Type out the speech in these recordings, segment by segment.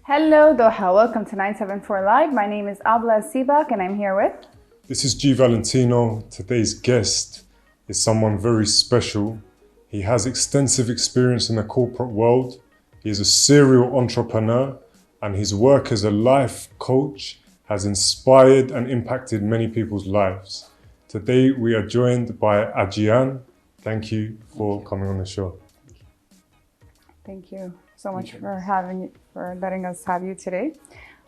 Hello Doha, welcome to 974 Live. My name is Abla Sibak and I'm here with... This is G Valentino. Today's guest is someone very special. He has extensive experience in the corporate world. He is a serial entrepreneur and his work as a life coach has inspired and impacted many people's lives. Today we are joined by Ajayan. Thank you for coming on the show. Thank you so much for letting us have you today.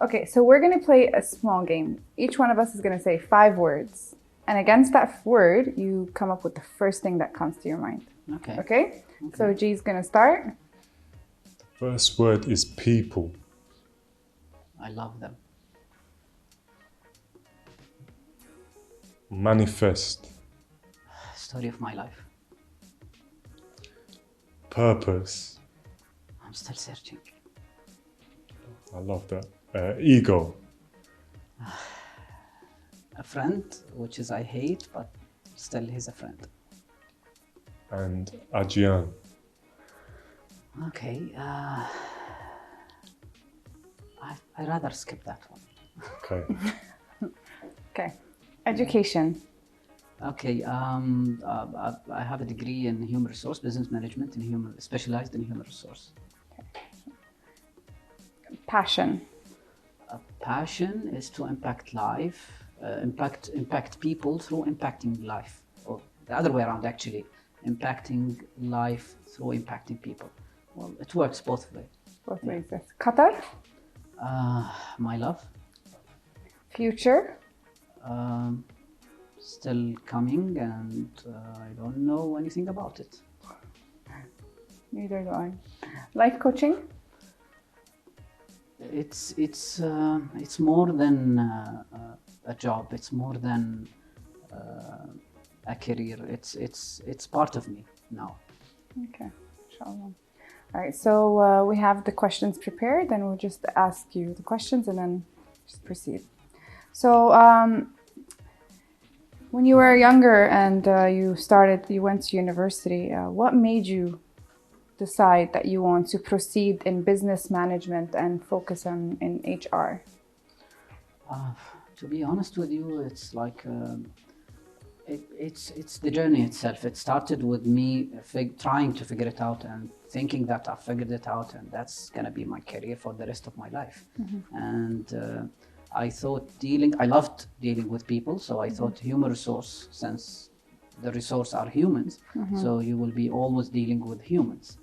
Okay, so we're going to play a small game. Each one of us is going to say 5 words. And against that word, you come up with the first thing that comes to your mind. Okay? So G's going to start. First word is people. I love them. Manifest. Story of my life. Purpose. I'm still searching. I love that. Ego. A friend, which is I hate, but still he's a friend. And Ajayan. Okay. I'd rather skip that one. Okay. Okay. Education. Okay. I have a degree in human resource business management specialized in human resource. Passion. Passion is to impact life, impact people through impacting life, or the other way around actually, impacting life through impacting people. Well, it works both ways. Both ways. Yes. Qatar. My love. Future. Still coming, and I don't know anything about it. Neither do I. Life coaching. It's more than a job. It's more than a career. It's part of me now. Okay, inshallah. All right, so we have the questions prepared, and we'll just ask you the questions and then just proceed. So when you were younger and you went to university, what made you decide that you want to proceed in business management and focus in HR? To be honest with you, it's like it's the journey itself. It started with me trying to figure it out and thinking that I figured it out and that's gonna be my career for the rest of my life. And I thought I loved dealing with people, so I thought human resource, since the resource are humans, so you will be always dealing with humans.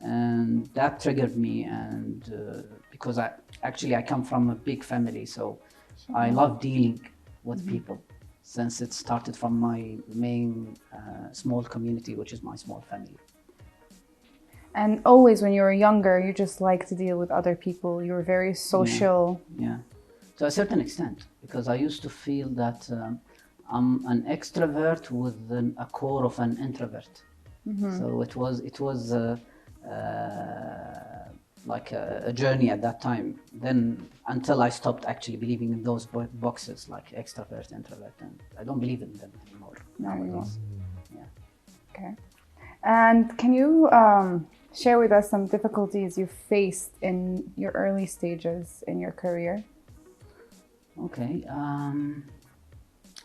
And that triggered me, and because I come from a big family, so I love dealing with people since it started from my main small community, which is my small family. And always when you were younger, you just liked to deal with other people. You were very social. Yeah. To a certain extent, because I used to feel that I'm an extrovert with a core of an introvert. So it was like a journey at that time. Then until I stopped actually believing in those boxes like extrovert, introvert, and I don't believe in them anymore. Not anymore. Yeah. Okay. And can you share with us some difficulties you faced in your early stages in your career? Okay.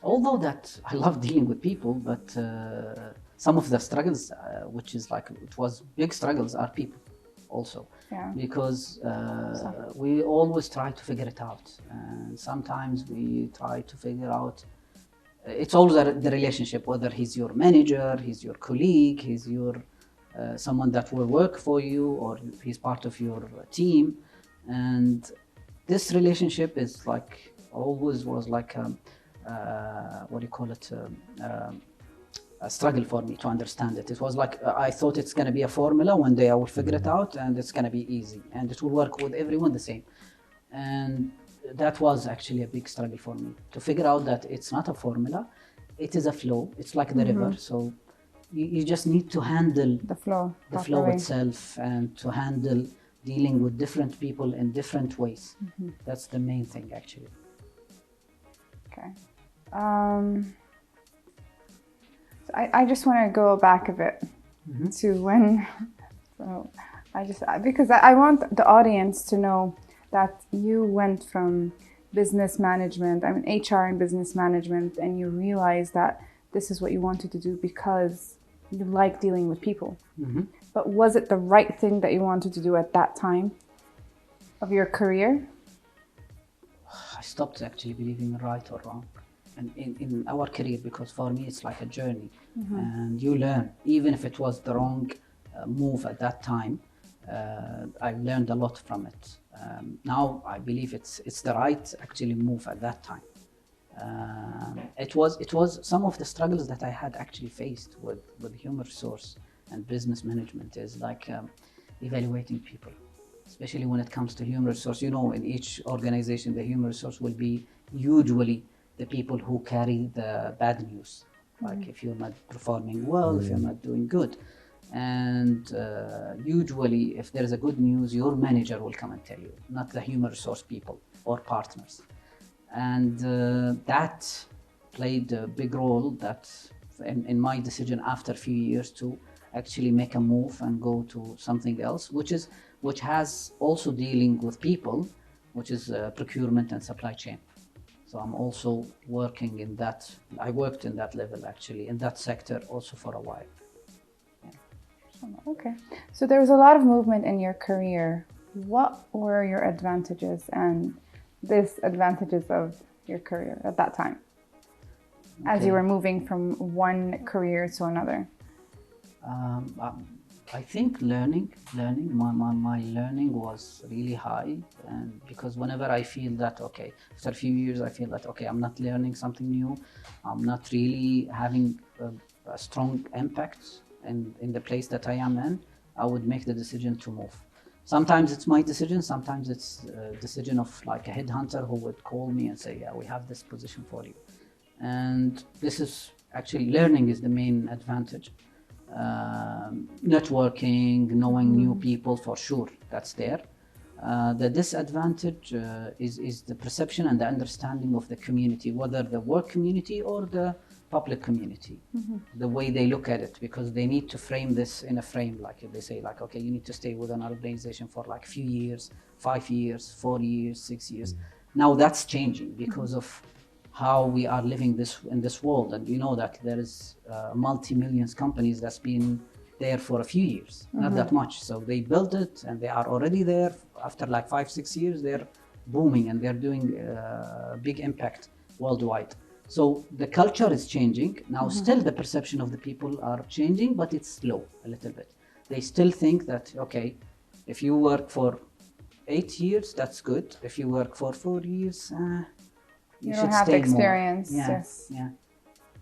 Although that I love dealing with people, but some of the struggles, which is like it was big struggles, are people also. Yeah. Because we always try to figure it out, and sometimes we try to figure out. It's always the relationship, whether he's your manager, he's your colleague, he's your someone that will work for you, or he's part of your team, and this relationship is like always was like what do you call it? A struggle for me to understand it. It was like I thought it's going to be a formula. One day I will figure it out, and it's going to be easy, and it will work with everyone the same. And that was actually a big struggle for me to figure out that it's not a formula. It is a flow. It's like the river. So you just need to handle The flow itself, and to handle dealing with different people in different ways. That's the main thing, actually. Okay. So I just want to go back a bit to when. So because I want the audience to know that you went from business management, HR and business management, and you realized that this is what you wanted to do because you like dealing with people. Mm-hmm. But was it the right thing that you wanted to do at that time of your career? I stopped actually believing right or wrong in our career, because for me it's like a journey, and you learn. Even if it was the wrong move at that time, I learned a lot from it. Now I believe it's the right actually move at that time. It was some of the struggles that I had actually faced with human resource and business management is like evaluating people, especially when it comes to human resource. You know, in each organization, the human resource will be usually the people who carry the bad news. Like if you're not performing well, if you're not doing good. And usually if there's a good news, your manager will come and tell you, not the human resource people or partners. And that played a big role that in my decision after a few years to actually make a move and go to something else, which has also dealing with people, which is procurement and supply chain. So I'm also working in that. I worked in that level actually, in that sector also for a while. Okay. So there was a lot of movement in your career. What were your advantages and disadvantages of your career at that time, as you were moving from one career to another? I think learning, my learning was really high, and because whenever I feel that, okay, after a few years, I feel that, okay, I'm not learning something new, I'm not really having a strong impact in the place that I am in, I would make the decision to move. Sometimes it's my decision, sometimes it's a decision of like a headhunter who would call me and say, yeah, we have this position for you. And this is actually, learning is the main advantage. Networking, knowing new people, for sure, that's there. The disadvantage is the perception and the understanding of the community, whether the work community or the public community, the way they look at it, because they need to frame this in a frame, like they say, like, okay, you need to stay with an organization for like a few years, 5 years, 4 years, 6 years. Now that's changing because of how we are living in this world, and you know that there is multi-millions companies that's been there for a few years, not that much. So they built it and they are already there. After like 5-6 years, they're booming and they're doing big impact worldwide. So the culture is changing. Now still the perception of the people are changing, but it's slow a little bit. They still think that, okay, if you work for 8 years, that's good. If you work for 4 years, you don't have the experience. Yeah, yes. Yeah.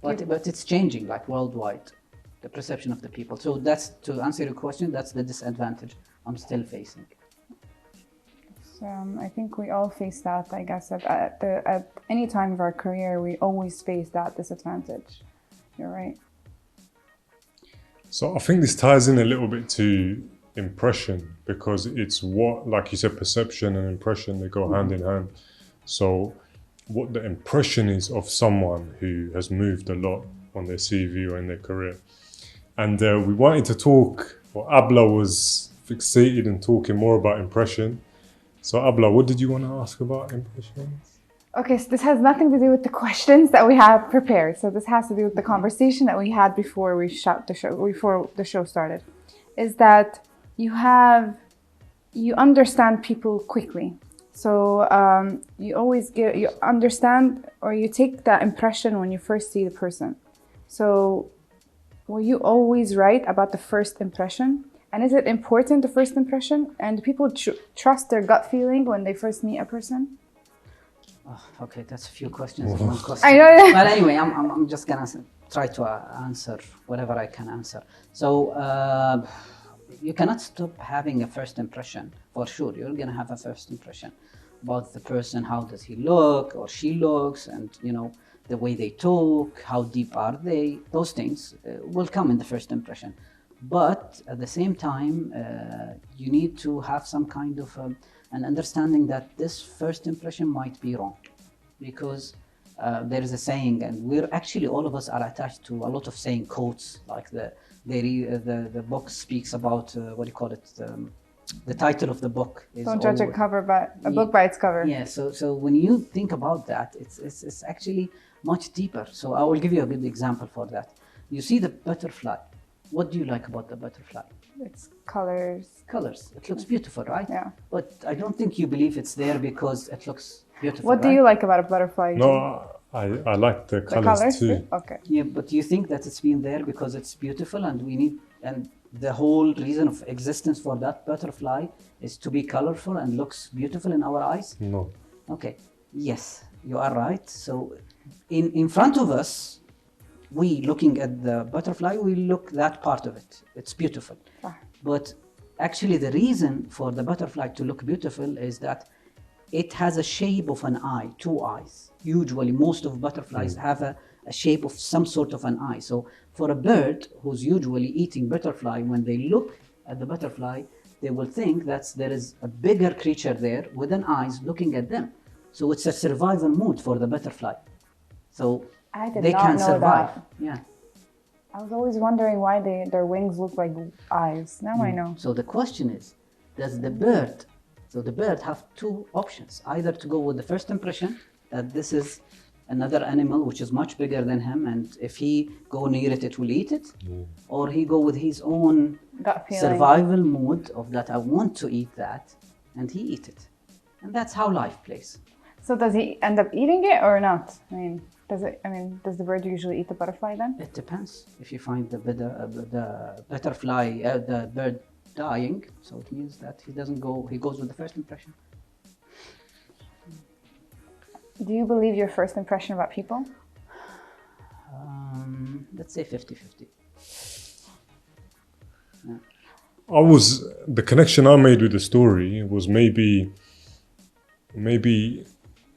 But it's changing like worldwide, the perception of the people. So that's, to answer your question, that's the disadvantage I'm still facing. I think we all face that, I guess, at any time of our career, we always face that disadvantage. You're right. So I think this ties in a little bit to impression, because it's what, like you said, perception and impression, they go hand in hand. So what the impression is of someone who has moved a lot on their CV or in their career. And we wanted to talk, or Abla was fixated in talking more about impression. So Abla, what did you want to ask about impressions? Okay, so this has nothing to do with the questions that we have prepared. So this has to do with the conversation that we had before the show started. Is that you understand people quickly. So you understand, or you take that impression when you first see the person. So were you always right about the first impression? And is it important, the first impression? And do people trust their gut feeling when they first meet a person? Oh, okay, that's a few questions in one question. I know. But anyway, I'm just gonna try to answer whatever I can answer. So you cannot stop having a first impression. For sure, you're gonna have a first impression about the person. How does he look or she looks, and you know, the way they talk, how deep are they? Those things will come in the first impression. But at the same time, you need to have some kind of an understanding that this first impression might be wrong, because there is a saying, and we're actually, all of us are attached to a lot of saying quotes, like the book speaks about what do you call it, the title of the book is Don't judge a always- cover, but a book by its cover. Yeah, so when you think about that, it's actually much deeper. So I will give you a good example for that. You see the butterfly. What do you like about the butterfly? It's colors. Colors. It looks beautiful, right? Yeah. But I don't think you believe it's there because it looks beautiful. What do right? you like about a butterfly? No, I like the The colors, colors too. Okay. Yeah, but do you think that it's been there because it's beautiful and we need, and the whole reason of existence for that butterfly is to be colorful and looks beautiful in our eyes? No. Okay, yes, you are right. So in front of us, we looking at the butterfly, we look that part of it. It's beautiful. Ah. But actually the reason for the butterfly to look beautiful is that it has a shape of an eye, two eyes. Usually most of butterflies have a shape of some sort of an eye. So for a bird who's usually eating butterfly, when they look at the butterfly, they will think that there is a bigger creature there with an eyes looking at them. So it's a survival mode for the butterfly. So I did they not can know survive. that. Yeah. I was always wondering why their wings look like eyes. Now I know. So the question is, does the bird, so the bird have two options, either to go with the first impression that this is another animal which is much bigger than him, and if he go near it, it will eat it, or he go with his own Gut feeling. survival mode of that I want to eat that, and he eat it. And that's how life plays. So does he end up eating it or not? I mean, does the bird usually eat the butterfly then? It depends. If you find the butterfly, the bird dying, so it means that he doesn't go, he goes with the first impression. Do you believe your first impression about people? Let's say 50-50. The connection I made with the story was maybe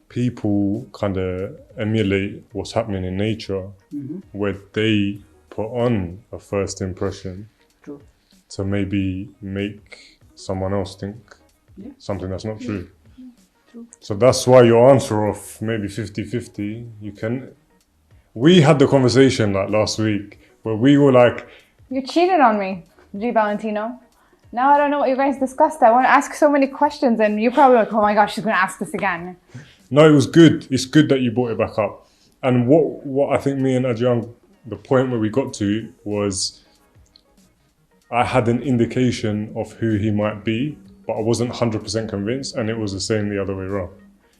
people kind of emulate what's happening in nature, where they put on a first impression True. to maybe make someone else think Yeah. something that's not true. True. So that's why your answer of maybe 50-50, we had the conversation like last week where we were like, You cheated on me, G. Valentino. Now I don't know what you guys discussed. I want to ask so many questions and you're probably like, oh my gosh, she's going to ask this again. no, it was good. It's good that you brought it back up. And what I think me and Ajayan, the point where we got to was I had an indication of who he might be, but I wasn't 100% convinced, and it was the same the other way around.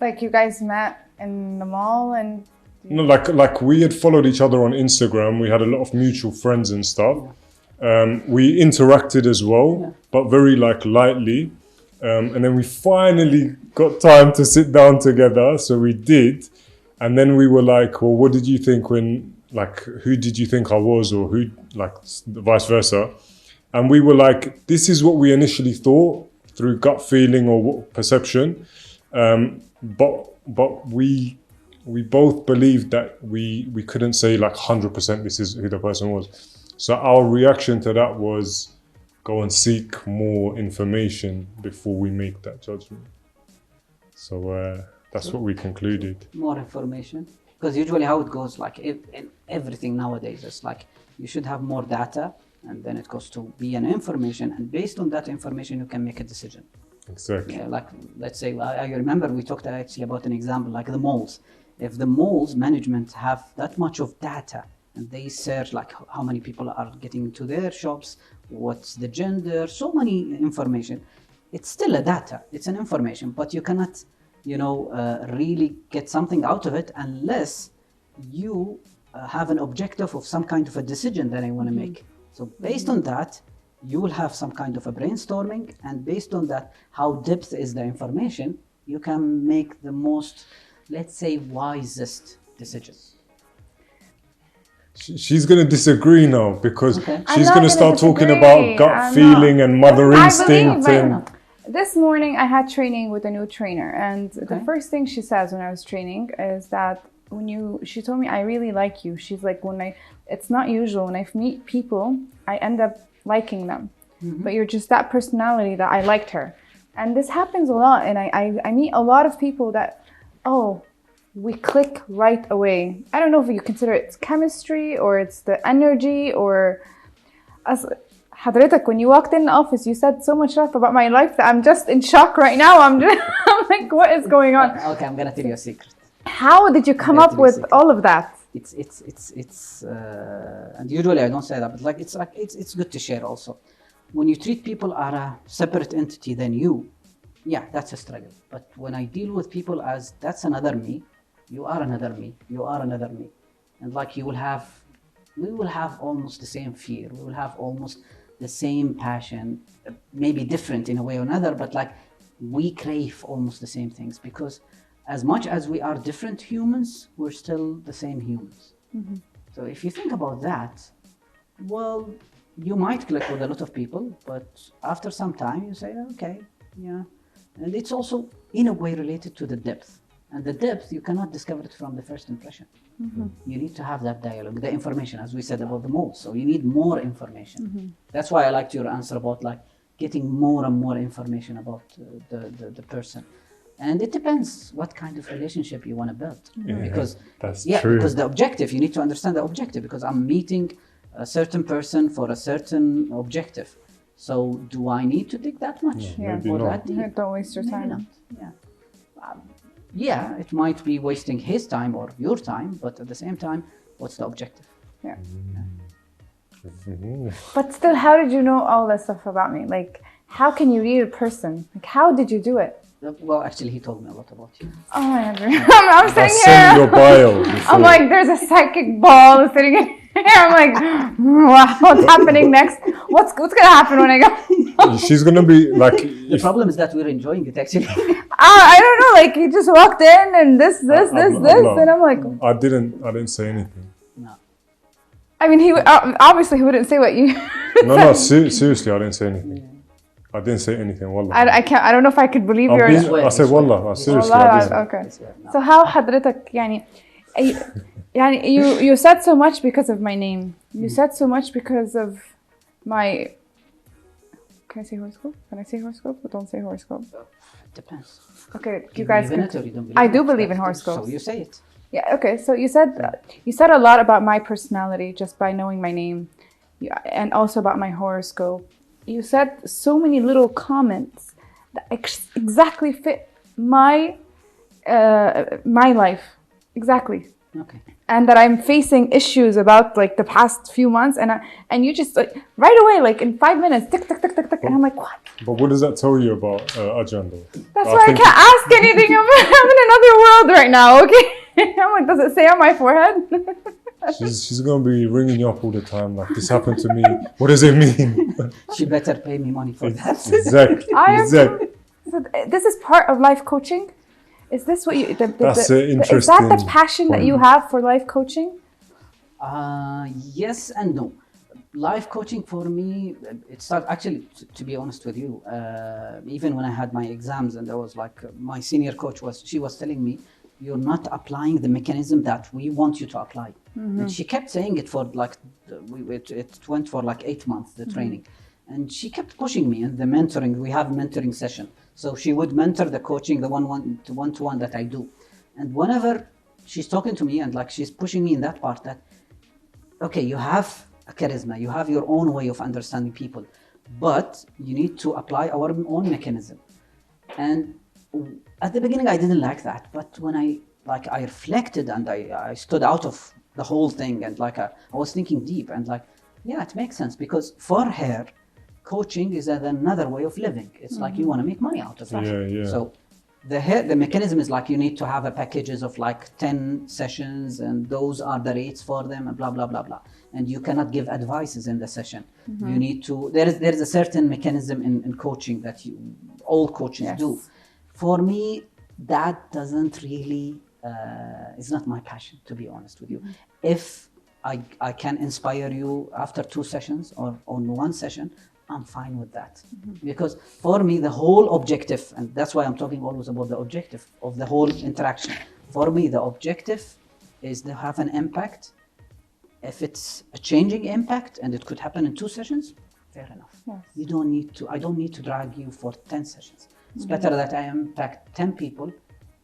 Like you guys met in the mall and... No, like we had followed each other on Instagram. We had a lot of mutual friends and stuff. We interacted as well, but very lightly. And then we finally got time to sit down together. So we did. And then we were like, well, what did you think who did you think I was, or who, vice versa? And we were like, this is what we initially thought through gut feeling or perception. But we both believed that we couldn't say 100% this is who the person was. So our reaction to that was go and seek more information before we make that judgment. So that's what we concluded. More information. Because usually how it goes, in everything nowadays, it's like you should have more data, and then it goes to be an information, and based on that information you can make a decision. Exactly. Yeah, let's say, I remember we talked actually about an example like the malls. If the malls management have that much of data and they search how many people are getting into their shops, what's the gender, so many information, it's still a data, it's an information, but you cannot, really get something out of it unless you have an objective of some kind of a decision that I want to make. So based on that, you will have some kind of a brainstorming, and based on that, how depth is the information, you can make the most, let's say, wisest decisions. She's going to disagree now because Okay. she's going to start talking disagree. about gut feeling and mother instinct. This morning I had training with a new trainer, and the Okay. first thing she says when I was training is that she told me, I really like you. She's like, it's not usual when I meet people, I end up liking them. But you're just that personality that I liked her. And this happens a lot. And I meet a lot of people that, we click right away. I don't know if you consider it's chemistry or it's the energy or حضرتك, when you walked in the office, you said so much stuff about my life that I'm just in shock right now. I'm like, what is going on? Okay, I'm gonna tell you a secret. How did you come up with all of that? It's and usually I don't say that, but it's good to share also. When you treat people as a separate entity than you, yeah, that's a struggle. But when I deal with people as that's another me, you are another me, you are another me, and like we will have almost the same fear, we will have almost the same passion, maybe different in a way or another, but like we crave almost the same things because as much as we are different humans, we're still the same humans. Mm-hmm. So if you think about that, well, you might click with a lot of people, but after some time you say, okay, yeah. And it's also in a way related to the depth. And the depth, you cannot discover it from the first impression. Mm-hmm. You need to have that dialogue, the information, as we said about the mold. So you need more information. Mm-hmm. That's why I liked your answer about like getting more and more information about the person. And it depends what kind of relationship you want to build. Yeah, because that's true. Because the objective, you need to understand the objective because I'm meeting a certain person for a certain objective. So do I need to dig that much? Yeah. Or that deep? Don't waste your Maybe time. not. Yeah. Yeah, it might be wasting his time or your time, but at the same time, what's the objective? Yeah. Mhm. But still, how did you know all this stuff about me? Like, how can you read a person? Like, how did you do it? Well, actually, he told me a lot about you. Oh my God. I'm I sitting sent here. your bio before. I'm like, there's a psychic ball sitting in here. I'm like, wow, what's happening next? What's gonna happen when I go? She's gonna be like. The problem is that we're enjoying it, actually. I don't know. Like, he just walked in and this, and I'm like, I didn't say anything. No. I mean, obviously he wouldn't say what you. No, seriously, I didn't say anything. I didn't say anything. Wallah. I can't. I don't know if I could believe I your. said wallah. Seriously, I والله, didn't. okay. No. So how حضرتك يعني you said so much because of my name. You said so much because of my. Can I say horoscope? Can I say horoscope? Or don't say horoscope. It depends. Okay, Do you guys. believe in Can, it or you don't believe I in do it? believe in That's- horoscopes. So you say it. Yeah. Okay. So you said a lot about my personality just by knowing my name, and also about my horoscope. You said so many little comments that exactly fit my life exactly. Okay. And that I'm facing issues about like the past few months, and you just like right away, like in 5 minutes, tick, tick, tick, tick, tick, and I'm like, what? But what does that tell you about Ajayan though? That's why I can't ask anything. I'm in another world right now. Okay, I'm like, does it say on my forehead? She's gonna be ringing you up all the time. Like, this happened to me. What does it mean? She better pay me money for that. Exactly. Exactly. So this is part of life coaching. Is this what you? That's an Is that the interesting passion that you point. have for life coaching? Yes and no. Life coaching for me, it started actually, to be honest with you, even when I had my exams and I was like, my senior coach she was telling me, you're not applying the mechanism that we want you to apply. And she kept saying it for like, it went for like 8 months, the training. And she kept pushing me in the mentoring. We have mentoring session. So she would mentor the coaching, the one-to-one that I do. And whenever she's talking to me and like she's pushing me in that part that, okay, you have a charisma, you have your own way of understanding people, but you need to apply our own mechanism. And at the beginning, I didn't like that. But when I reflected and I stood out of the whole thing and like I was thinking deep and like, yeah, it makes sense because for her, coaching is another way of living. It's like you want to make money out of it. Yeah. So the mechanism is like you need to have a packages of like 10 sessions and those are the rates for them and blah, blah, blah, blah. And you cannot give advices in the session. You need to, there is a certain mechanism in coaching that all coaches do. For me, that doesn't really, it's not my passion, to be honest with you. If I can inspire you after 2 sessions or on 1 session, I'm fine with that. Because for me, the whole objective, and that's why I'm talking always about the objective of the whole interaction. For me, the objective is to have an impact. If it's a changing impact and it could happen in 2 sessions, fair enough. Yes. I don't need to drag you for 10 sessions. It's better that I impact 10 people,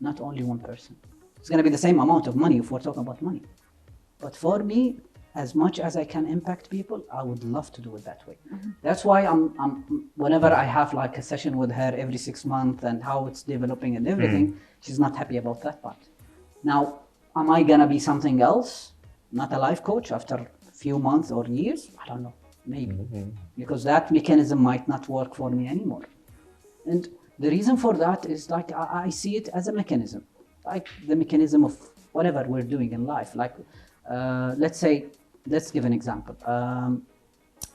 not only 1 person. It's going to be the same amount of money if we're talking about money. But for me, as much as I can impact people, I would love to do it that way. That's why I'm whenever I have like a session with her every 6 months and how it's developing and everything, she's not happy about that part. Now, am I gonna be something else, not a life coach, after a few months or years? I don't know, maybe, because that mechanism might not work for me anymore. And the reason for that is like I see it as a mechanism, like the mechanism of whatever we're doing in life. Like, let's give an example.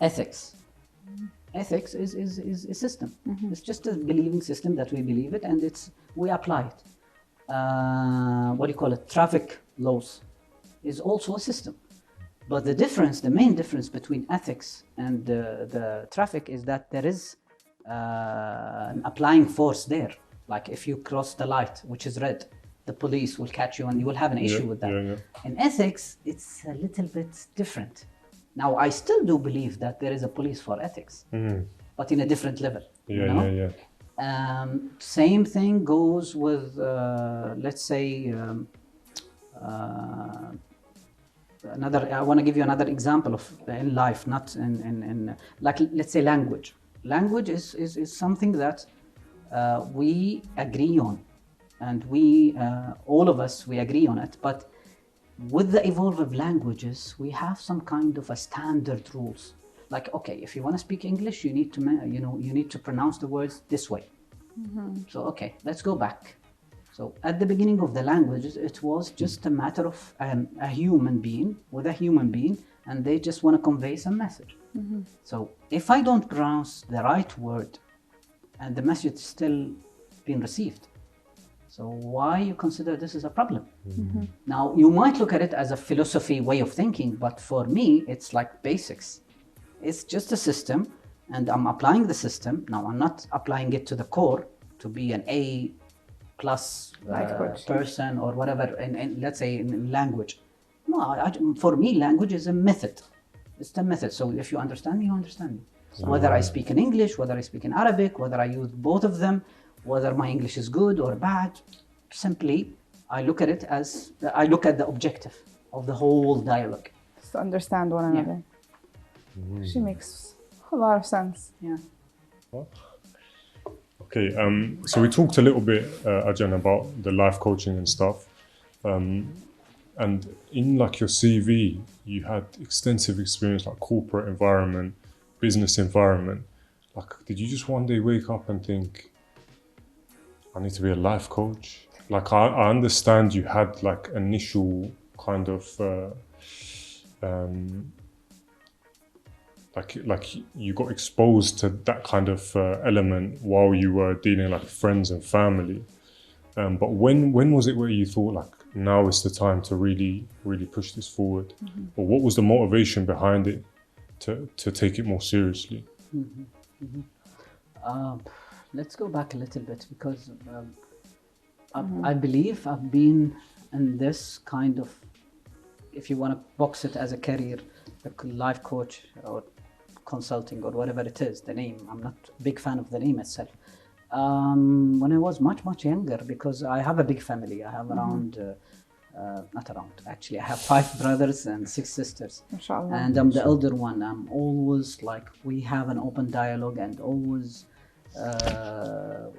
Ethics. Ethics is a system. It's just a believing system that we believe it and we apply it. What do you call it? Traffic laws is also a system. But the main difference between ethics and the traffic is that there is an applying force there. Like if you cross the light, which is red, the police will catch you and you will have an issue with that. In ethics, it's a little bit different. Now, I still do believe that there is a police for ethics, but in a different level. Same thing goes with, let's say, I want to give you another example of in life, not in like, let's say language. Language is something that we agree on. And all of us, we agree on it. But with the evolved languages, we have some kind of a standard rules. Like, okay, if you want to speak English, you need to pronounce the words this way. So, okay, let's go back. So at the beginning of the languages, it was just a matter of a human being with a human being, and they just want to convey some message. So if I don't pronounce the right word and the message is still being received, so why you consider this as a problem? Now, you might look at it as a philosophy way of thinking, but for me, it's like basics. It's just a system, and I'm applying the system. Now, I'm not applying it to the core to be an A plus person or whatever, and let's say in language. No, for me, language is a method. It's a method. So if you understand me, you understand me. Whether I speak in English, whether I speak in Arabic, whether I use both of them, whether my English is good or bad, simply I look at it as I look at the objective of the whole dialogue. Just to understand one another. She makes a lot of sense. Yeah. Okay, so we talked a little bit, Ajayan, about the life coaching and stuff. And in like your CV, you had extensive experience like corporate environment, business environment. Like, did you just one day wake up and think, I need to be a life coach? Like, I understand you had like initial kind of like you got exposed to that kind of element while you were dealing like friends and family. But when was it where you thought like, now is the time to really push this forward? Or what was the motivation behind it to take it more seriously? Let's go back a little bit, because I believe I've been in this kind of, if you want to box it as a career, a life coach or consulting or whatever it is, the name. I'm not a big fan of the name itself. When I was much younger, because I have a big family. I have actually I have 5 brothers and 6 sisters. Mashallah. And I'm the elder one. I'm always like, we have an open dialogue and always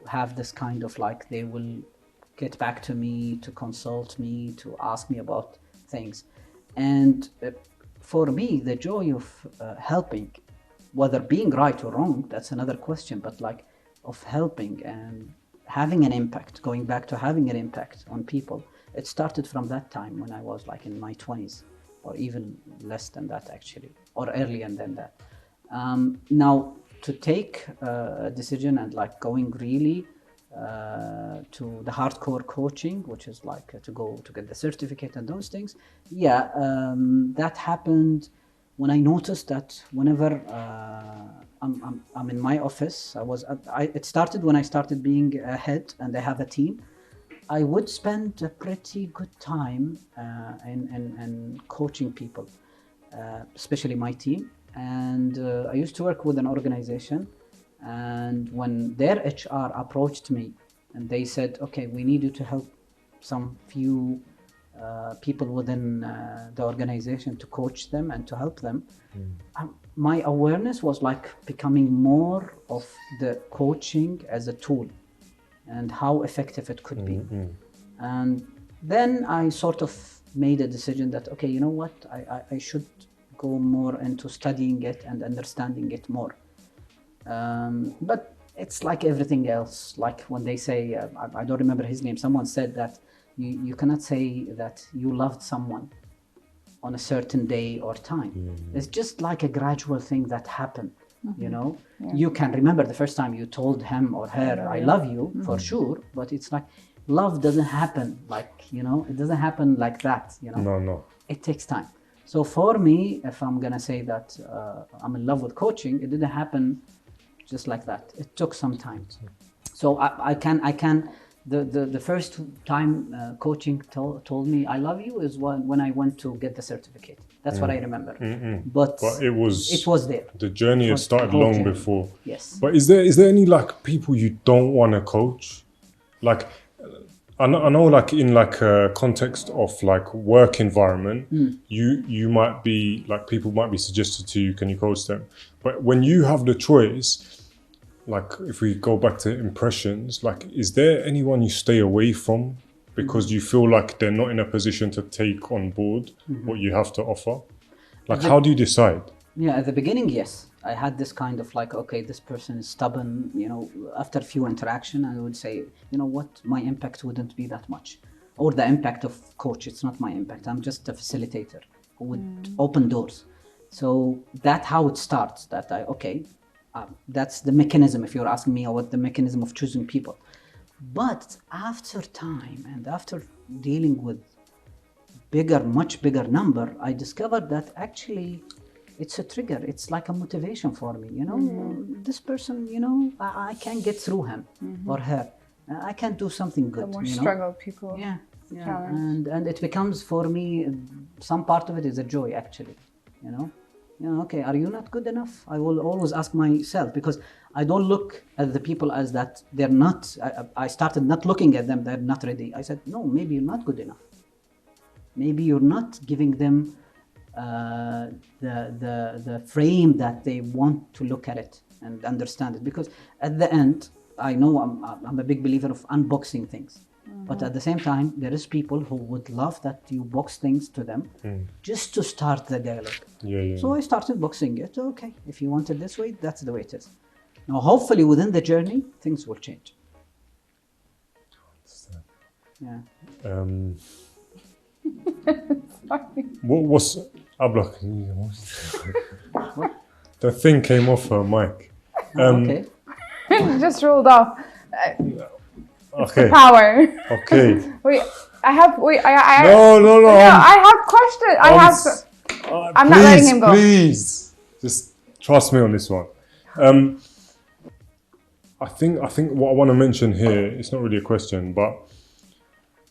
have this kind of like, they will get back to me to consult me, to ask me about things. And for me, the joy of helping, whether being right or wrong, that's another question, but like of helping and having an impact, going back to having an impact on people, it started from that time when I was like in my 20s, or even less than that actually, or earlier than that. Now, to take a decision and like going really to the hardcore coaching, which is like to go to get the certificate and those things. That happened when I noticed that whenever I'm in my office, it started when I started being a head and I have a team. I would spend a pretty good time in coaching people, especially my team. And I used to work with an organization, and when their HR approached me and they said, okay, we need you to help some few people within the organization to coach them and to help them. My awareness was like becoming more of the coaching as a tool and how effective it could be. And then I sort of made a decision that, okay, you know what, I should go more into studying it and understanding it more. But it's like everything else. Like when they say, I don't remember his name, someone said that you cannot say that you loved someone on a certain day or time. It's just like a gradual thing that happened. You know, you can remember the first time you told him or her, I love you, for sure, but it's like love doesn't happen like, you know, it doesn't happen like that, you know. No. It takes time. So for me, if I'm gonna say that I'm in love with coaching, it didn't happen just like that. It took some time. So I can. The first time coaching told me I love you is when I went to get the certificate. That's what I remember. But it was there. The journey had started the whole long journey. before. Yes. But is there any like people you don't want to coach? Like I know like in like a context of like work environment, you might be like people might be suggested to you, can you coach them? But when you have the choice, like if we go back to impressions, like is there anyone you stay away from because you feel like they're not in a position to take on board what you have to offer? Like how do you decide? Yeah, at the beginning, yes. I had this kind of like, okay, this person is stubborn, you know, after a few interaction, I would say, you know what, my impact wouldn't be that much. Or the impact of coach, it's not my impact. I'm just a facilitator who would open doors. So that's how it starts, that that's the mechanism, if you're asking me what the mechanism of choosing people. But after time and after dealing with much bigger number, I discovered that actually it's a trigger. It's like a motivation for me, you know, this person, you know, I can get through him or her. I can do something good. The more you know? struggle people. Yeah. And it becomes for me, some part of it is a joy actually, you know, okay, are you not good enough? I will always ask myself, because I don't look at the people as that they're not, I started not looking at them, they're not ready. I said, no, maybe you're not good enough. Maybe you're not giving them the frame that they want to look at it and understand it. Because at the end, I know I'm a big believer of unboxing things. But at the same time, there is people who would love that you box things to them just to start the dialogue. So I started boxing it. Okay, if you want it this way, that's the way it is. Now, hopefully within the journey, things will change. Yeah. What's Abla? The thing came off her mic. Okay. It just rolled off. Okay. Power. Okay. Wait, I No. I have questions. I'm not letting him go. Please, just trust me on this one. I think what I want to mention here, it's not really a question, but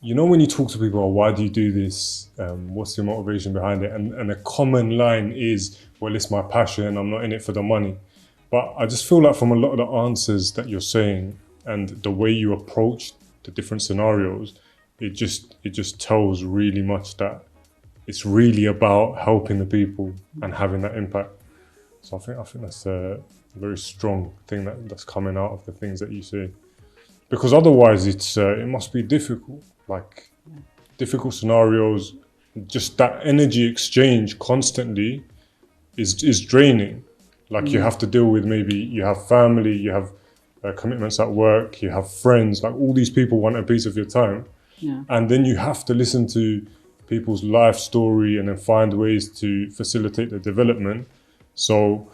you know when you talk to people, why do you do this? What's your motivation behind it? And a common line is, well, it's my passion. I'm not in it for the money. But I just feel like from a lot of the answers that you're saying and the way you approach the different scenarios, it just tells really much that it's really about helping the people and having that impact. So I think that's a very strong thing that's coming out of the things that you say. Because otherwise it must be difficult, like difficult scenarios, just that energy exchange constantly is draining. Like you have to deal with, maybe you have family, you have commitments at work, you have friends, like all these people want a piece of your time. And then you have to listen to people's life story and then find ways to facilitate the development. So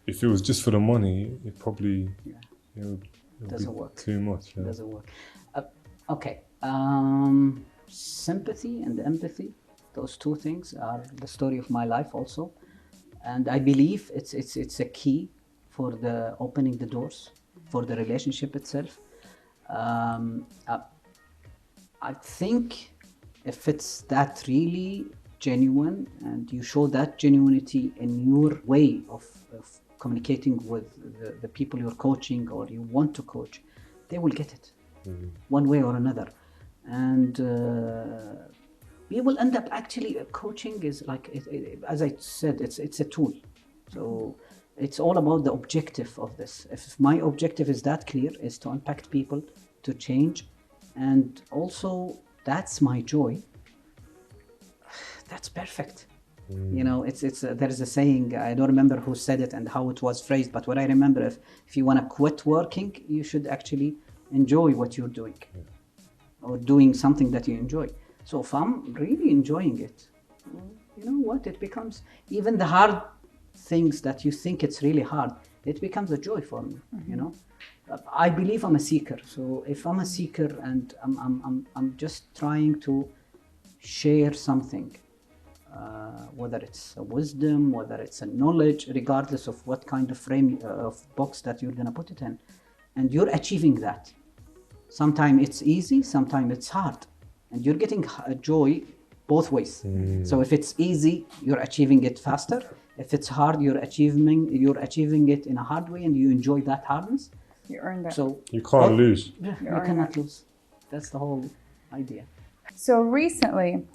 if it was just for the money, it probably doesn't work. Too much. It doesn't work. Okay. Sympathy and empathy, those two things are the story of my life also. And I believe it's a key for the opening the doors for the relationship itself. I think if it's that really genuine and you show that genuinity in your way of communicating with the people you're coaching or you want to coach, they will get it one way or another. and we will end up actually coaching is like as I said, it's a tool. So it's all about the objective of this. If my objective is that clear, is to impact people, to change, and also that's my joy, that's perfect. You know, it's there is a saying, I don't remember who said it and how it was phrased, but what I remember, if you want to quit working, you should actually enjoy what you're doing, or doing something that you enjoy. So if I'm really enjoying it, you know what, it becomes, even the hard things that you think it's really hard, it becomes a joy for me. You know, I believe I'm a seeker. So if I'm a seeker and I'm just trying to share something, whether it's a wisdom, whether it's a knowledge, regardless of what kind of frame of box that you're gonna put it in, and you're achieving that. Sometimes it's easy, sometimes it's hard, and you're getting joy both ways. So if it's easy, you're achieving it faster. If it's hard, you're achieving it in a hard way, and you enjoy that hardness. You earned it. So You can't lose. yeah, you cannot lose. That's the whole idea. So recently,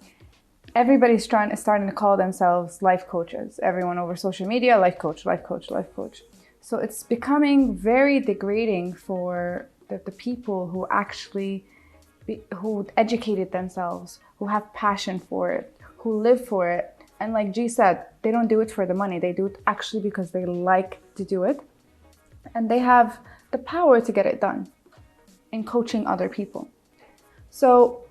everybody's starting to call themselves life coaches. Everyone over social media, life coach, life coach, life coach. So it's becoming very degrading for the people who actually, who educated themselves, who have passion for it, who live for it. And like G said, they don't do it for the money. They do it actually because they like to do it. And they have the power to get it done in coaching other people. So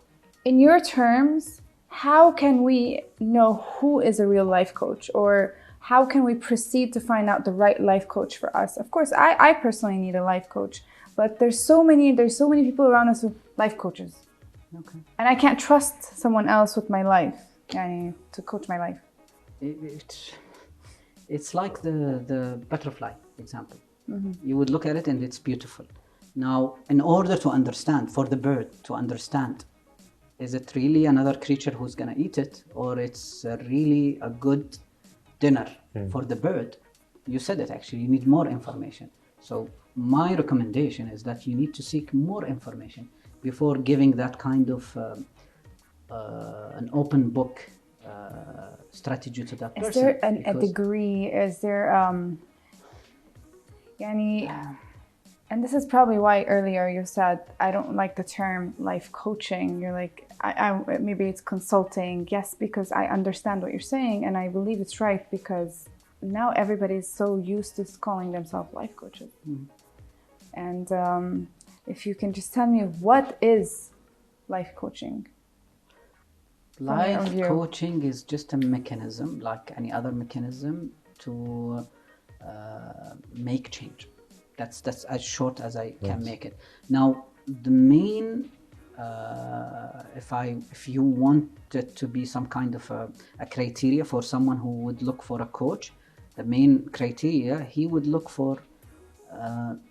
in your terms, how can we know who is a real life coach, or how can we proceed to find out the right life coach for us? Of course, I personally need a life coach, but there's so many people around us with life coaches. Okay. And I can't trust someone else with my life, to coach my life. It's like the butterfly example. You would look at it and it's beautiful. Now, in order to understand, for the bird to understand, is it really another creature who's going to eat it, or it's really a good dinner for the bird? You said it, actually, you need more information. So my recommendation is that you need to seek more information before giving that kind of an open book strategy to that person. Is there a degree? Is there and this is probably why earlier you said I don't like the term life coaching. You're like, I maybe it's consulting. Yes, because I understand what you're saying, and I believe it's right, because now everybody's so used to calling themselves life coaches. And if you can just tell me, what is life coaching? Life coaching is just a mechanism, like any other mechanism, to make change. That's as short as I can make it. Now, the main, if you want it to be some kind of a criteria for someone who would look for a coach, the main criteria, he would look for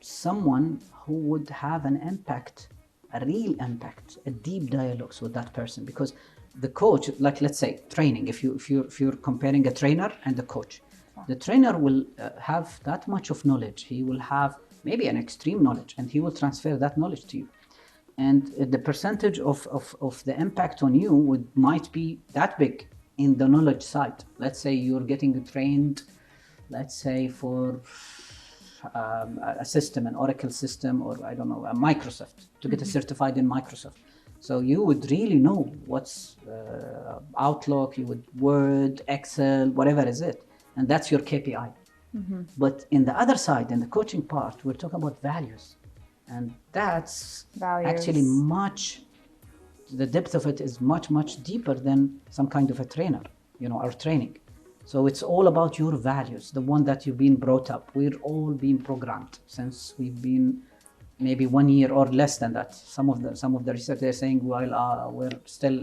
someone who would have an impact, a real impact, a deep dialogues with that person. Because the coach, like let's say training, if you're comparing a trainer and a coach, the trainer will have that much of knowledge. He will have maybe an extreme knowledge, and he will transfer that knowledge to you. And the percentage of the impact on you might be that big in the knowledge side. Let's say you're getting trained, let's say for a system, an Oracle system, or I don't know, a Microsoft, to get certified in Microsoft. So you would really know what's Outlook, you would Word, Excel, whatever is it. And that's your KPI. But in the other side, in the coaching part, we're talking about values. And that's actually the depth of it is much, much deeper than some kind of a trainer, or training. So it's all about your values, the one that you've been brought up. We're all being programmed since we've been maybe 1 year or less than that. Some of the research, they're saying while we're still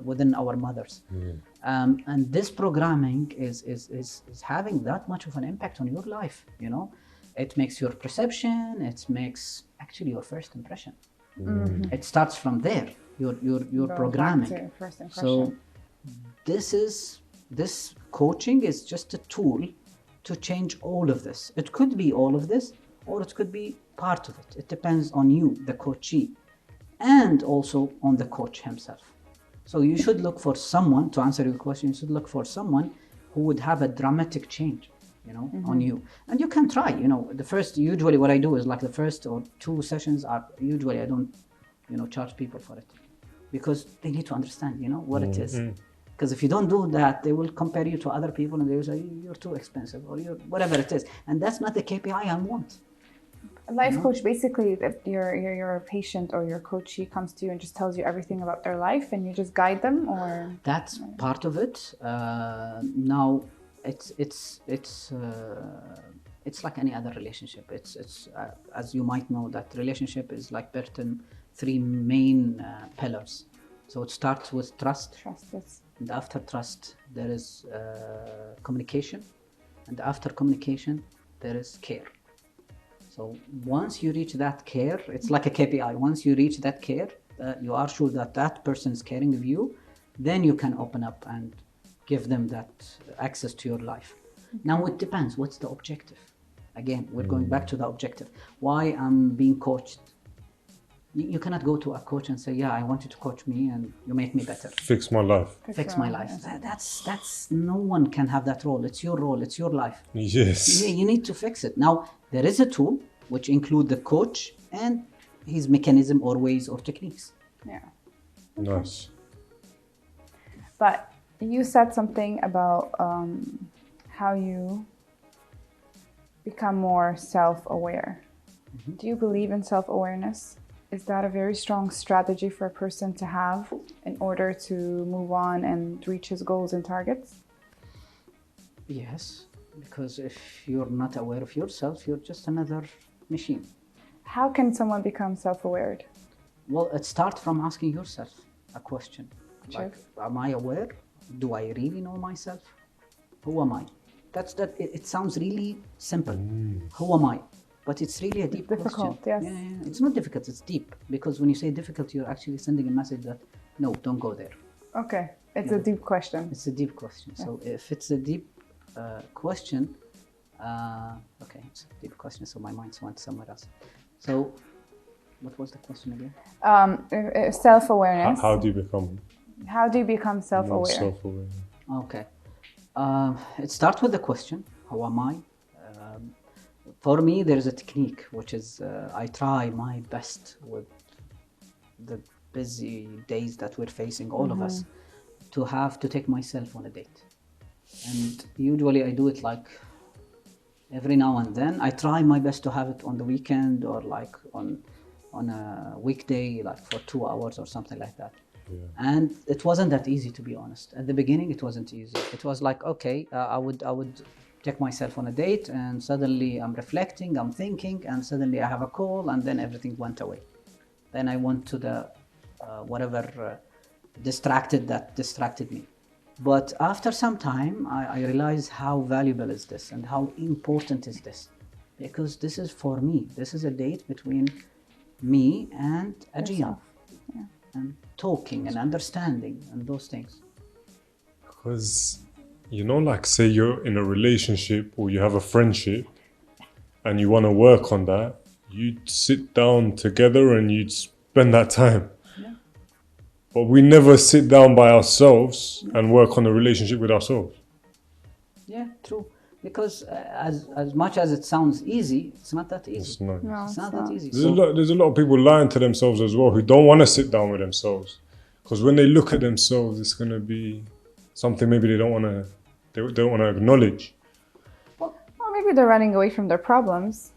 within our mothers. And this programming is having that much of an impact on your life. It makes your perception, it makes actually your first impression. It starts from there, your programming. First impression. So this coaching is just a tool to change all of this. It could be all of this, or it could be part of it. It depends on you, the coachee. and also on the coach himself. So you should look for someone, to answer your question, you should look for someone who would have a dramatic change, on you. And you can try, usually what I do is like the first or 2 sessions are, usually I don't, charge people for it. Because they need to understand, what it is. Because if you don't do that, they will compare you to other people and they will say, you're too expensive or you're whatever it is. And that's not the KPI I want. A life coach, basically, if your patient or your coachee comes to you and just tells you everything about their life and you just guide them, or? That's part of it. Now, it's like any other relationship. It's as you might know, that relationship is like built in 3 main pillars. So it starts with trust. Trust, yes. And after trust, there is communication. And after communication, there is care. So once you reach that care, it's like a KPI. Once you reach that care, you are sure that that person is caring of you, then you can open up and give them that access to your life. Now it depends. What's the objective? Again, we're going back to the objective. Why I'm being coached? You cannot go to a coach and say, yeah, I want you to coach me and you make me better. Fix my life. Fix my life. That's no one can have that role. It's your role. It's your life. Yes. You need to fix it. Now, there is a tool which include the coach and his mechanism or ways or techniques. Yeah. Nice. But you said something about how you become more self-aware. Do you believe in self-awareness? Is that a very strong strategy for a person to have in order to move on and reach his goals and targets? Yes, because if you're not aware of yourself, you're just another machine. How can someone become self-aware? Well, it starts from asking yourself a question. Sure. Like, am I aware? Do I really know myself? Who am I? It sounds really simple. Who am I? But it's really a deep difficult, question. Yes. Yeah. It's not difficult, it's deep. Because when you say difficult, you're actually sending a message that, no, don't go there. Okay, it's a deep question. It's a deep question. Yeah. So if it's a deep question, okay, it's a deep question, so my mind went somewhere else. So what was the question again? Self-awareness. How do you become? How do you become self-aware? More self-aware. Okay. It starts with the question, how am I? For me, there is a technique, which is I try my best with the busy days that we're facing, all of us, to have to take myself on a date. And usually I do it like every now and then. I try my best to have it on the weekend or like on a weekday, like for 2 hours or something like that. Yeah. And it wasn't that easy, to be honest. At the beginning, it wasn't easy. It was like, okay, I would take myself on a date, and suddenly I'm reflecting, I'm thinking, and suddenly I have a call, and then everything went away. Then I went to the whatever distracted me. But after some time, I realized how valuable is this and how important is this, because this is for me. This is a date between me and Ajayan. Yeah. And talking and understanding and those things. Because, like say you're in a relationship or you have a friendship and you want to work on that, you'd sit down together and you'd spend that time. Yeah. But we never sit down by ourselves and work on a relationship with ourselves. Yeah, true. Because as much as it sounds easy, it's not that easy. It's not. No, It's not that easy. There's a lot of people lying to themselves as well who don't want to sit down with themselves. Because when they look at themselves, it's going to be something maybe they don't want to acknowledge. Well, maybe they're running away from their problems.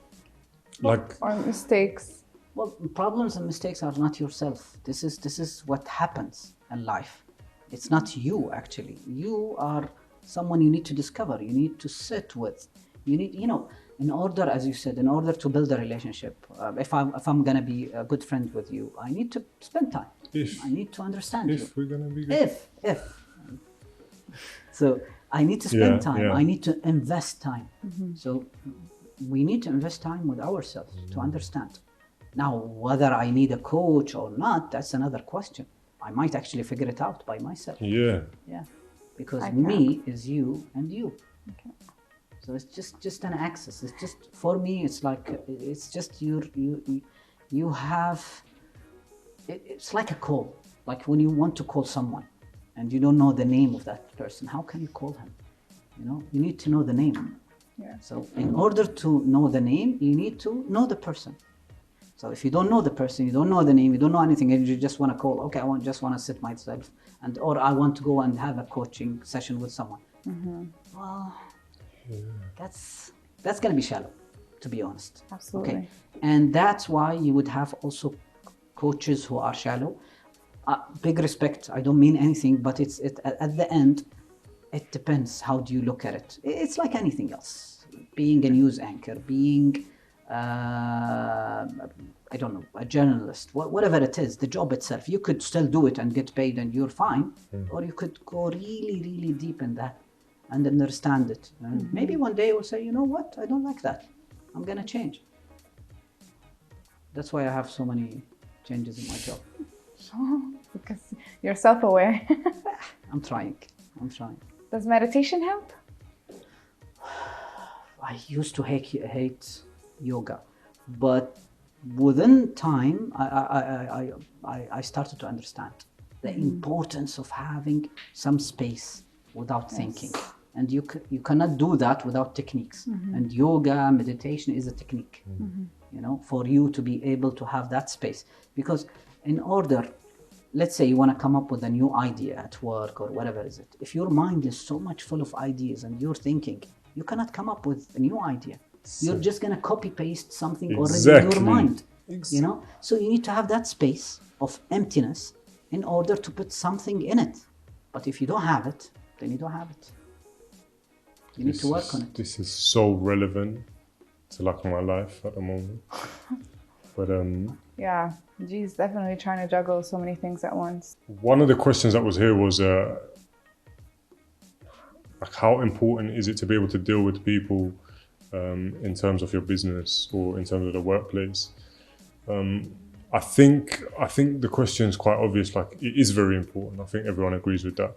Like, Or mistakes. Well, problems and mistakes are not yourself. This is what happens in life. It's not you, actually. You are someone you need to discover, you need to sit with. You need, in order, as you said, in order to build a relationship, if I'm going to be a good friend with you, I need to spend time. I need to understand you. If we're going to be good. If. So I need to spend time. Yeah. I need to invest time. So we need to invest time with ourselves to understand. Now, whether I need a coach or not, that's another question. I might actually figure it out by myself. Yeah. Yeah. Because I can. me is you and you. Okay. So it's just an access. It's just, for me, it's like, it's just you have it's like a call. Like when you want to call someone and you don't know the name of that person, how can you call him? You need to know the name. Yeah. So in order to know the name, you need to know the person. So if you don't know the person, you don't know the name, you don't know anything, and you just want to call, okay, just want to sit myself, or I want to go and have a coaching session with someone. Well, that's going to be shallow, to be honest. Absolutely. Okay, and that's why you would have also coaches who are shallow. Big respect. I don't mean anything, but at the end, it depends. How do you look at it? It's like anything else. Being a news anchor, being I don't know, a journalist, whatever it is, the job itself. You could still do it and get paid, and you're fine, or you could go really, really deep in that and understand it. And maybe one day you'll say, you know what? I don't like that. I'm gonna change. That's why I have so many changes in my job. Because you're self-aware. I'm trying. Does meditation help? I used to hate yoga, but within time, I started to understand the importance of having some space without thinking. And you cannot do that without techniques. And yoga, meditation is a technique, for you to be able to have that space. Because in order, let's say you want to come up with a new idea at work or whatever is it. If your mind is so much full of ideas and you're thinking, you cannot come up with a new idea. You're just going to copy paste something already in your mind. So you need to have that space of emptiness in order to put something in it. But if you don't have it, then you don't have it. You need to work on it. This is so relevant to like my life at the moment. But yeah, G's definitely trying to juggle so many things at once. One of the questions that was here was like how important is it to be able to deal with people in terms of your business or in terms of the workplace? I think the question is quite obvious. Like it is very important. I think everyone agrees with that.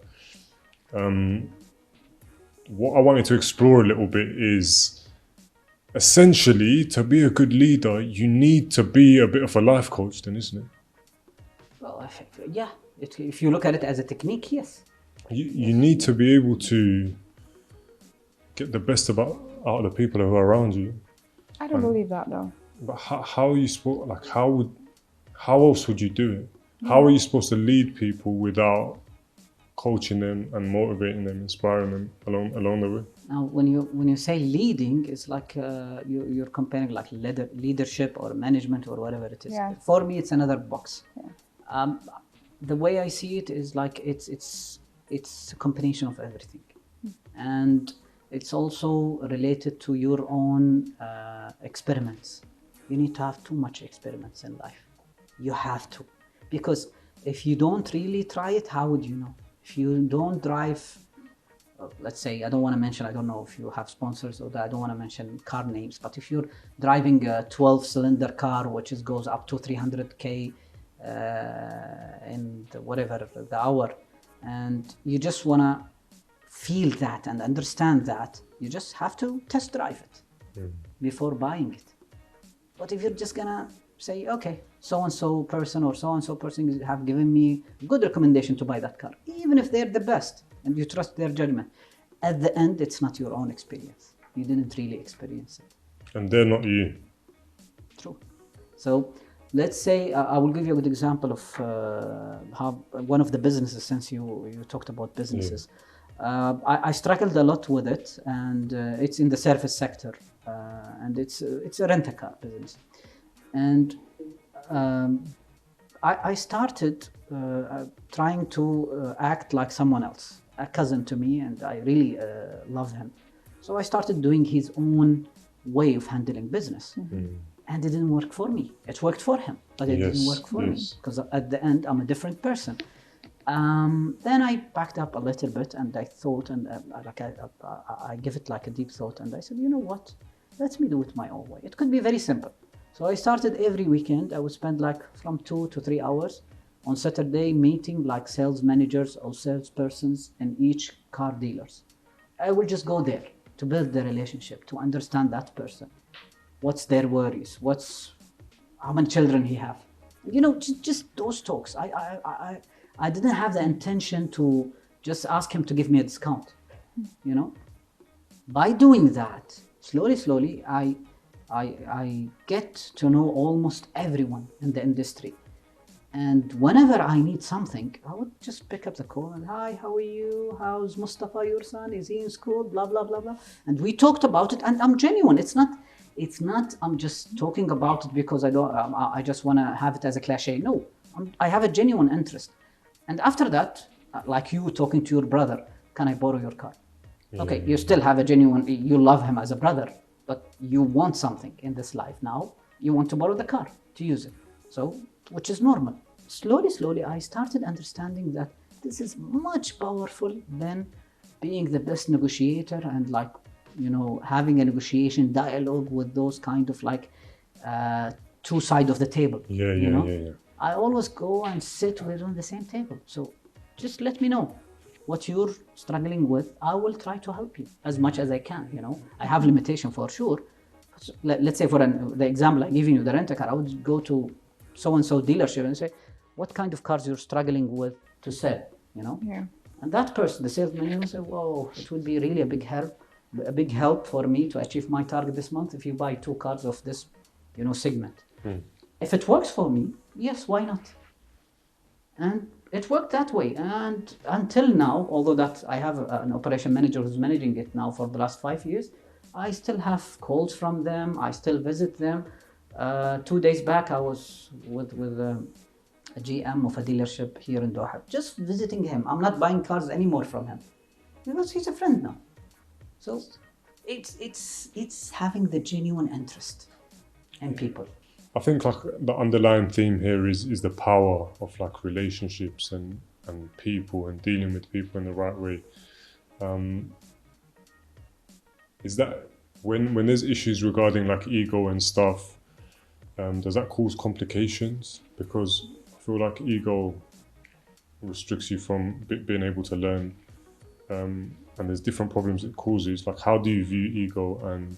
What I wanted to explore a little bit is essentially to be a good leader, you need to be a bit of a life coach, then, isn't it? Well, yeah. If you look at it as a technique, yes. You need to be able to get the best out of the people who are around you. I don't believe that though. But how are you supposed? Like how else would you do it? How are you supposed to lead people without coaching them and motivating them, inspiring them along the way? Now, when you say leading, it's like you're comparing like leadership or management or whatever it is. Yeah. For me, it's another box. Yeah. The way I see it is like it's a combination of everything, and it's also related to your own experiments. You need to have too much experiments in life. You have to, because if you don't really try it, how would you know? If you don't drive, let's say, I don't want to mention, I don't know if you have sponsors or that, I don't want to mention car names, but if you're driving a 12-cylinder car, which goes up to 300k in whatever the hour, and you just want to feel that and understand that, you just have to test drive it before buying it. But if you're just gonna say, okay, so-and-so person or so-and-so person have given me good recommendation to buy that car, even if they're the best and you trust their judgment, at the end, it's not your own experience. You didn't really experience it. And they're not you. True. So let's say, I will give you a good example of how one of the businesses, since you talked about businesses. I struggled a lot with it, and it's in the service sector, and it's a rent-a-car business. And I started trying to act like someone else, a cousin to me, and I really love him. So I started doing his own way of handling business. And it didn't work for me. It worked for him, but it didn't work for me, because at the end, I'm a different person. Then I backed up a little bit, and I thought, and I give it like a deep thought, and I said, you know what? Let me do it my own way. It could be very simple. So I started every weekend. I would spend like from 2 to 3 hours on Saturday meeting like sales managers or salespersons in each car dealers. I will just go there to build the relationship, to understand that person. What's their worries? How many children he have? just those talks. I didn't have the intention to just ask him to give me a discount. By doing that, slowly, I get to know almost everyone in the industry. And whenever I need something, I would just pick up the call and, hi, how are you? How's Mustafa, your son? Is he in school? Blah, blah, blah, blah. And we talked about it, and I'm genuine. It's not, I'm just talking about it because I just want to have it as a cliche. No, I have a genuine interest. And after that, like you talking to your brother, can I borrow your car? Okay, you still have a genuine, you love him as a brother, but you want something in this life now. You want to borrow the car to use it. So, which is normal. Slowly, I started understanding that this is much powerful than being the best negotiator and having a negotiation dialogue with those kind of two sides of the table. Yeah. I always go and sit with on the same table. So just let me know what you're struggling with. I will try to help you as much as I can. I have limitation for sure. So let's say for the example I'm giving you, the rent a car, I would go to so-and-so dealership and say, what kind of cars you're struggling with to sell, Yeah. And that person, the salesman, will say, whoa, it would be really a big help for me to achieve my target this month if you buy 2 cars of this, segment. If it works for me, yes, why not? And it worked that way. And until now, although that I have an operation manager who's managing it now for the last 5 years, I still have calls from them. I still visit them. 2 days back, I was with a GM of a dealership here in Doha, just visiting him. I'm not buying cars anymore from him because he's a friend now. So it's having the genuine interest in people. I think the underlying theme here is the power of relationships and people and dealing with people in the right way. Is that when there's issues regarding ego and stuff, does that cause complications? Because I feel like ego restricts you from being able to learn, and there's different problems it causes. How do you view ego, and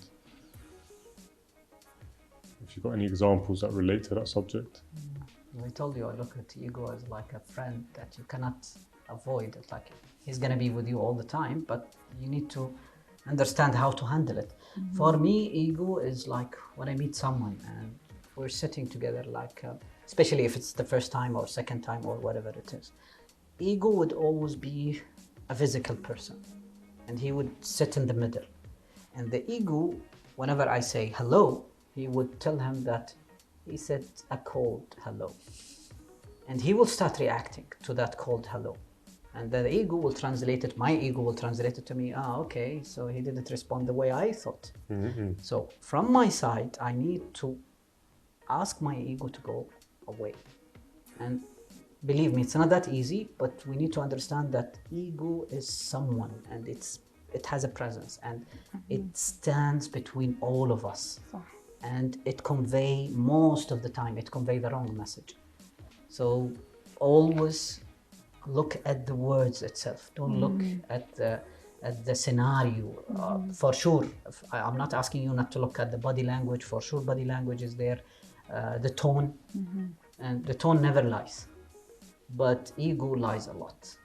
if you've got any examples that relate to that subject? I told you I look at ego as like a friend that you cannot avoid. It's like he's going to be with you all the time, but you need to understand how to handle it. For me, ego is like when I meet someone and we're sitting together, especially if it's the first time or second time or whatever it is. Ego would always be a physical person, and he would sit in the middle. And the ego, whenever I say hello, he would tell him that he said a cold hello. And he will start reacting to that cold hello. And the ego will translate it, my ego will translate it to me, okay, so he didn't respond the way I thought. So from my side, I need to ask my ego to go away. And believe me, it's not that easy, but we need to understand that ego is someone, and it has a presence, and it stands between all of us. And it most of the time, it convey the wrong message. So always look at the words itself. Don't look at the scenario. For sure, I'm not asking you not to look at the body language. For sure, body language is there. The tone, and the tone never lies, but ego lies a lot.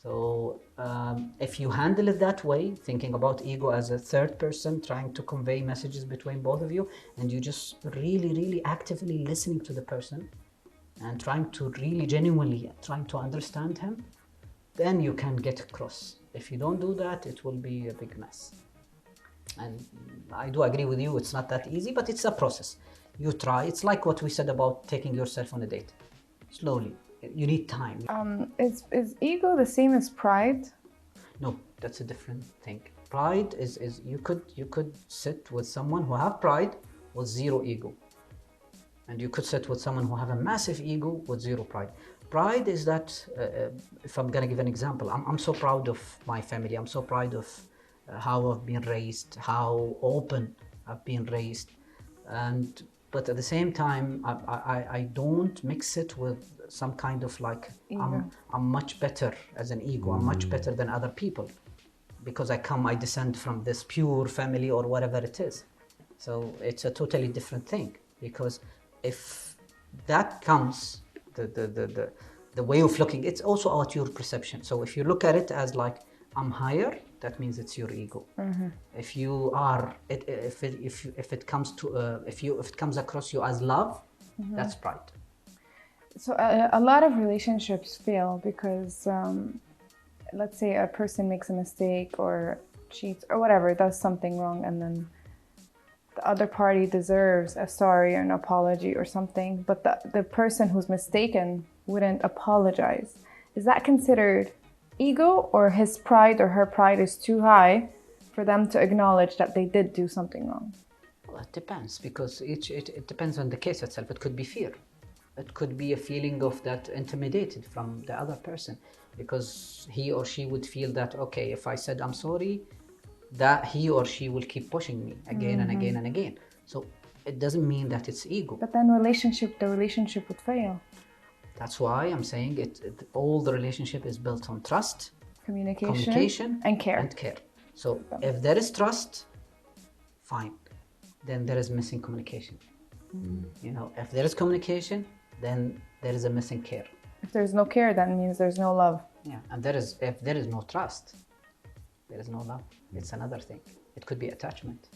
So if you handle it that way, thinking about ego as a third person trying to convey messages between both of you, and you just really actively listening to the person and trying to really genuinely trying to understand him, then you can get across. If you don't do that, it will be a big mess. And I do agree with you, it's not that easy, but it's a process. You try. It's like what we said about taking yourself on a date. Slowly. You need time. Is ego the same as pride? No, that's a different thing. Pride is you could sit with someone who have pride with zero ego. And you could sit with someone who have a massive ego with zero pride. Pride is that, if I'm gonna give an example, I'm so proud of my family. I'm so proud of how I've been raised, how open I've been raised. But at the same time, I don't mix it with some kind of I'm much better as an ego. I'm much better than other people because I descend from this pure family or whatever it is. So it's a totally different thing, because if that comes, the way of looking, it's also about your perception. So if you look at it as like, I'm higher, that means it's your ego. If you are, if it comes to, if it comes across you as love, that's pride. So a lot of relationships fail because, let's say a person makes a mistake or cheats or whatever, does something wrong, and then the other party deserves a sorry or an apology or something, but the person who's mistaken wouldn't apologize. Is that considered ego, or his pride or her pride is too high for them to acknowledge that they did do something wrong? Well, it depends, because it depends on the case itself. It could be fear. It could be a feeling of that intimidated from the other person, because he or she would feel that, okay, if I said I'm sorry, that he or she will keep pushing me again and again and again. So it doesn't mean that it's ego. But then the relationship would fail. That's why I'm saying all the relationship is built on trust, Communication and care. So if there is trust, fine. Then there is missing communication. You know, if there is communication, then there is a missing care. If there's no care, that means there's no love. Yeah, and if there is no trust, there is no love. It's another thing. It could be attachment.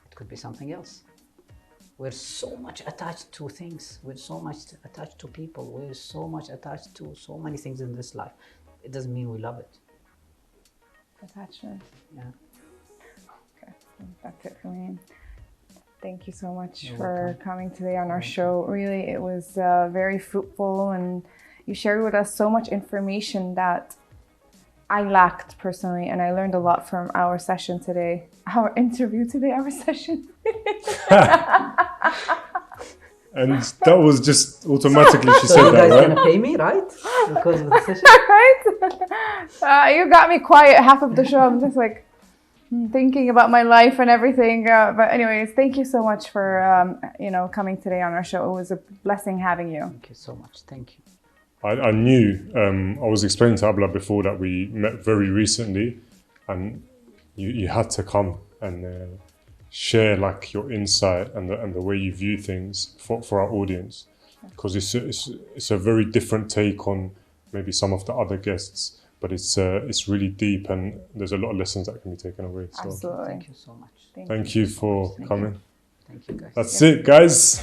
It could be something else. We're so much attached to things. We're so much attached to people. We're so much attached to so many things in this life. It doesn't mean we love it. Attachment. Yeah. Okay, that's it for me. Thank you so much You're for welcome. coming today on our show. Really, it was very fruitful, and you shared with us so much information that I lacked personally, and I learned a lot from our session today. Our interview today, our session. And that was just automatically she So said you that, guys right? gonna pay me, right? Because of the session. Right? You got me quiet half of the show. I'm just like thinking about my life and everything. But anyways, thank you so much for coming today on our show. It was a blessing having you. Thank you so much. Thank you. I knew, I was explaining to Abla before that we met very recently, and you had to come and share like your insight and the way you view things for our audience, because it's a very different take on maybe some of the other guests, but it's really deep, and there's a lot of lessons that can be taken away. So Absolutely. Thank you so much. thank you for coming. Thank you, guys. That's it, guys.